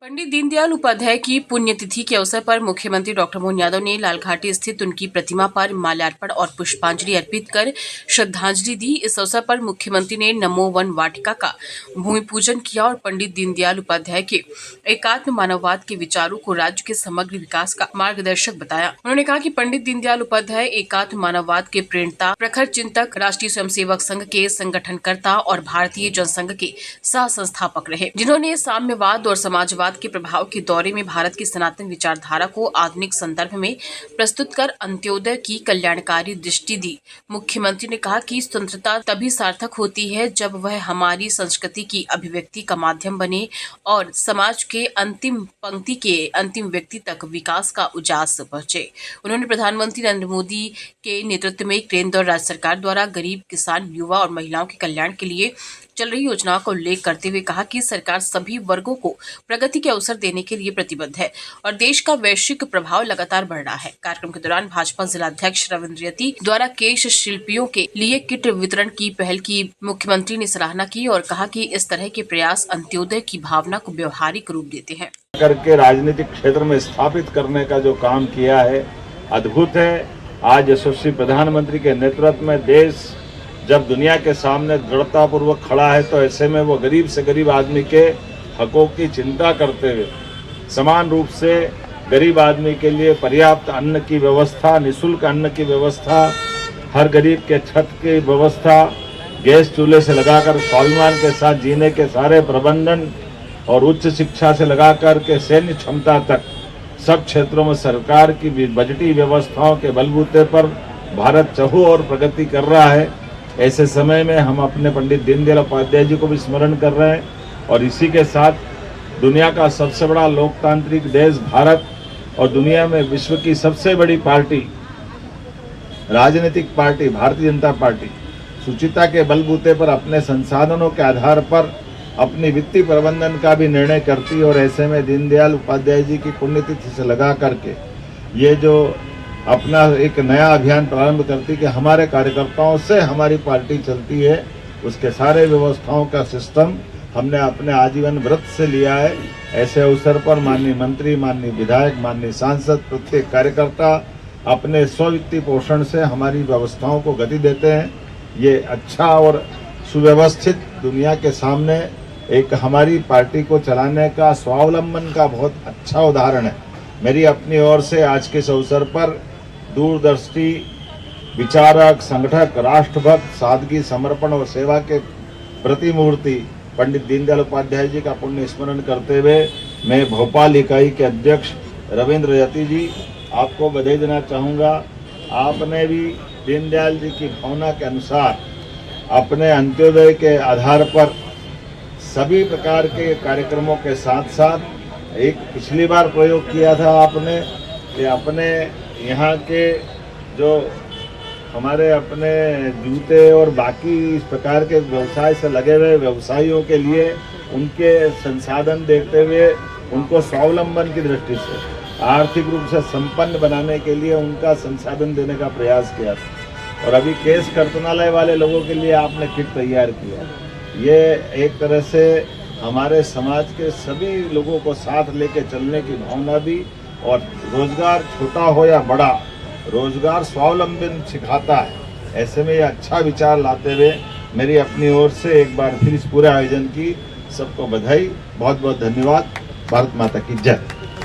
पंडित दीनदयाल उपाध्याय की पुण्यतिथि के अवसर पर मुख्यमंत्री डॉक्टर मोहन यादव ने लालघाटी स्थित उनकी प्रतिमा पर माल्यार्पण और पुष्पांजलि अर्पित कर श्रद्धांजलि दी। इस अवसर पर मुख्यमंत्री ने नमो वन वाटिका का भूमि पूजन किया और पंडित दीनदयाल उपाध्याय के एकात्म मानववाद के विचारों को राज्य के समग्र विकास का मार्गदर्शक बताया। उन्होंने कहा कि पंडित दीनदयाल उपाध्याय एकात्म मानववाद के प्रेरणा, प्रखर चिंतक, राष्ट्रीय स्वयंसेवक संघ के संगठनकर्ता और भारतीय जनसंघ के सह संस्थापक रहे, जिन्होंने साम्यवाद और समाजवाद के प्रभाव के दौरे में भारत की सनातन विचारधारा को आधुनिक संदर्भ में प्रस्तुत कर अंत्योदय की कल्याणकारी दृष्टि दी। मुख्यमंत्री ने कहा कि स्वतंत्रता तभी सार्थक होती है जब वह हमारी संस्कृति की अभिव्यक्ति का माध्यम बने और समाज के अंतिम पंक्ति के अंतिम व्यक्ति तक विकास का उजास पहुंचे। उन्होंने प्रधानमंत्री नरेंद्र मोदी के नेतृत्व में केंद्र और राज्य सरकार द्वारा गरीब, किसान, युवा और महिलाओं के कल्याण के लिए चल रही योजनाओं का उल्लेख करते हुए कहा कि सरकार सभी वर्गों को प्रगति के अवसर देने के लिए प्रतिबद्ध है और देश का वैश्विक प्रभाव लगातार बढ़ रहा है। कार्यक्रम के दौरान भाजपा जिलाध्यक्ष रविंद्र यति द्वारा केश शिल्पियों के लिए किट वितरण की पहल की मुख्यमंत्री ने सराहना की और कहा कि इस तरह के प्रयास अंत्योदय की भावना को व्यवहारिक रूप देते हैं। करके राजनीतिक क्षेत्र में स्थापित करने का जो काम किया है अद्भुत है। आज यशस्वी प्रधानमंत्री के नेतृत्व में देश जब दुनिया के सामने दृढ़तापूर्वक खड़ा है तो ऐसे में वो गरीब से गरीब आदमी के हकों की चिंता करते हुए समान रूप से गरीब आदमी के लिए पर्याप्त अन्न की व्यवस्था, निःशुल्क अन्न की व्यवस्था, हर गरीब के छत की व्यवस्था, गैस चूल्हे से लगाकर स्वाभिमान के साथ जीने के सारे प्रबंधन और उच्च शिक्षा से लगाकर के सैन्य क्षमता तक सब क्षेत्रों में सरकार की बजटी व्यवस्थाओं के बलबूते पर भारत चहुओर प्रगति कर रहा है। ऐसे समय में हम अपने पंडित दीनदयाल उपाध्याय जी को भी स्मरण कर रहे हैं और इसी के साथ दुनिया का सबसे बड़ा लोकतांत्रिक देश भारत और दुनिया में विश्व की सबसे बड़ी पार्टी, राजनीतिक पार्टी भारतीय जनता पार्टी सुचिता के बलबूते पर अपने संसाधनों के आधार पर अपनी वित्तीय प्रबंधन का भी निर्णय करती और ऐसे में दीनदयाल उपाध्याय जी की पुण्यतिथि से लगा करके ये जो अपना एक नया अभियान प्रारंभ करती कि हमारे कार्यकर्ताओं से हमारी पार्टी चलती है, उसके सारे व्यवस्थाओं का सिस्टम हमने अपने आजीवन व्रत से लिया है। ऐसे अवसर पर माननीय मंत्री, माननीय विधायक, माननीय सांसद, प्रत्येक कार्यकर्ता अपने स्ववित्तीय पोषण से हमारी व्यवस्थाओं को गति देते हैं। ये अच्छा और सुव्यवस्थित दुनिया के सामने एक हमारी पार्टी को चलाने का, स्वावलंबन का बहुत अच्छा उदाहरण है। मेरी अपनी ओर से आज के इस अवसर पर दूरदृष्टि, विचारक, संगठक, राष्ट्रभक्त, सादगी, समर्पण और सेवा के प्रतिमूर्ति पंडित दीनदयाल उपाध्याय जी का पुण्य स्मरण करते हुए मैं भोपाल इकाई के अध्यक्ष रविंद्र यति जी आपको बधाई देना चाहूँगा। आपने भी दीनदयाल जी की भावना के अनुसार अपने अंत्योदय के आधार पर सभी प्रकार के कार्यक्रमों के साथ साथ एक पिछली बार प्रयोग किया था आपने कि अपने यहाँ के जो हमारे अपने जूते और बाकी इस प्रकार के व्यवसाय से लगे हुए व्यवसायियों के लिए उनके संसाधन देखते हुए उनको स्वावलंबन की दृष्टि से आर्थिक रूप से संपन्न बनाने के लिए उनका संसाधन देने का प्रयास किया था और अभी केस कर्तनालय वाले लोगों के लिए आपने किट तैयार किया। ये एक तरह से हमारे समाज के सभी लोगों को साथ लेके चलने की भावना भी और रोजगार छोटा हो या बड़ा, रोजगार स्वावलंबन सिखाता है। ऐसे में ये अच्छा विचार लाते हुए मेरी अपनी ओर से एक बार फिर इस पूरे आयोजन की सबको बधाई, बहुत बहुत धन्यवाद। भारत माता की जय।